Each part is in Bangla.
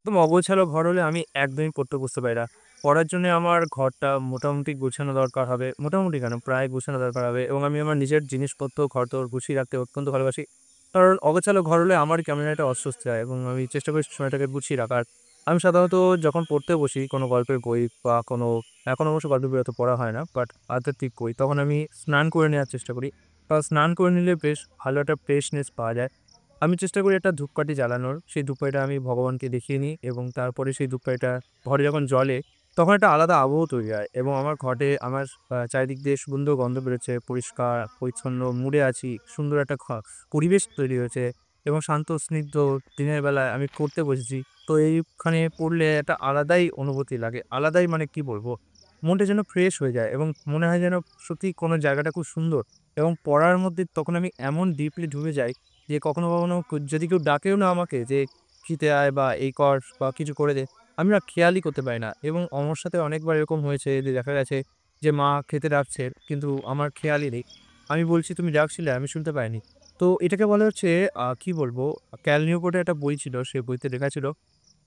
একদম অগোছালো ঘর হলে আমি একদমই পড়তে বসতে পারি না। পড়ার জন্যে আমার ঘরটা মোটামুটি গোছানো দরকার হবে। মোটামুটি কেন, প্রায় গোছানো দরকার হবে এবং আমি আমার নিজের জিনিসপত্র ঘর-দোর গুছিয়ে রাখতে অত্যন্ত ভালোবাসি। কারণ অগোছালো ঘর হলে আমার কেমন একটা অস্বস্তি হয় এবং আমি চেষ্টা করি সময়টাকে গুছিয়ে রাখার। আমি সাধারণত যখন পড়তে বসি কোনো গল্পের বই বা কোনো, এখন অবশ্য গল্পের বই অত পড়া হয় না, বাট আধ্যাত্মিক বই, তখন আমি স্নান করে নেওয়ার চেষ্টা করি। কারণ স্নান করে নিলে বেশ ভালো একটা ফ্রেশনেস পাওয়া যায়। আমি চেষ্টা করি একটা ধূপকাঠি জ্বালানোর। সেই ধূপকাঠিটা আমি ভগবানকে দেখিয়ে নিই এবং তারপরে সেই ধূপকাঠিটা ঘরে যখন জ্বলে, তখন একটা আলাদা আবহ তৈরি হয় এবং আমার ঘরে আমার চারিদিক দিয়ে সুগন্ধ গন্ধ বেরোচ্ছে, পরিষ্কার পরিচ্ছন্ন মুডে আছি। সুন্দর একটা পরিবেশ তৈরি হয়েছে এবং শান্ত স্নিগ্ধ দিনের বেলায় আমি পড়তে বসেছি। তো এইখানে পড়লে একটা আলাদাই অনুভূতি লাগে। আলাদাই মানে কি বলবো? মনটা যেন ফ্রেশ হয়ে যায় এবং মনে হয় যেন সত্যিই কোনো জায়গাটা খুব সুন্দর এবং পড়ার মধ্যে তখন আমি এমন ডিপলি ডুবে যাই যে কখনো, কখনো যদি কেউ ডাকেও না আমাকে যে, "খেতে আয়" বা "এই কর" বা "কিছু করে দে", আমি না খেয়ালই করতে পারি না এবং আমার সাথে অনেকবার এরকম হয়েছে যে দেখা গেছে যে মা খেতে ডাকছে কিন্তু আমার খেয়ালই নেই। আমি বলছি, "তুমি ডাকছিলে, আমি শুনতে পাইনি।" তো এটাকে বলা হচ্ছে কি বলবো? ক্যাল নিউপোর্টের একটা বই ছিল, সে বইতে লেখা ছিল,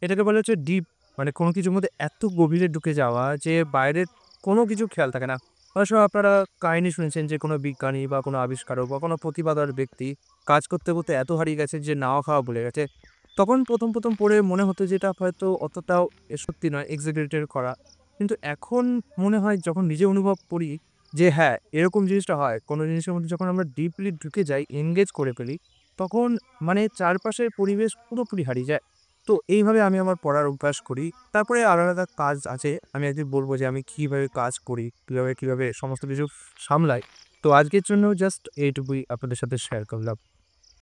এটাকে বলা হচ্ছে ডিপ, মানে কোনো কিছুর মধ্যে এত গভীরে ঢুকে যাওয়া যে বাইরের কোনো কিছু খেয়াল থাকে না। অনেক সময় আপনারা কাহিনী শুনেছেন যে কোনো বিজ্ঞানী বা কোনো আবিষ্কারক বা কোনো প্রতিভাধর ব্যক্তি কাজ করতে, করতে এত হারিয়ে গেছে যে নাওয়া খাওয়া ভুলে গেছে। তখন ১ম পড়ে মনে হতো যে এটা হয়তো অতটাও সত্যি নয়, এক্সাজারেটেড করা। কিন্তু এখন মনে হয় যখন নিজে অনুভব করি যে হ্যাঁ, এরকম জিনিসটা হয়। কোনো জিনিসের মধ্যে যখন আমরা ডিপলি ঢুকে যাই, এনগেজ করে ফেলি, তখন মানে চারপাশের পরিবেশ পুরোপুরি হারিয়ে যায়। তো এইভাবে আমি আমার পড়ার অভ্যাস করি। তারপরে আলাদা কাজ আছে। আমি একদিন বলব যে আমি কিভাবে কাজ করি, কিভাবে সমস্ত কিছু সামলাই। তো আজকের জন্য জাস্ট এইটুকুই আপনাদের সাথে শেয়ার করলাম।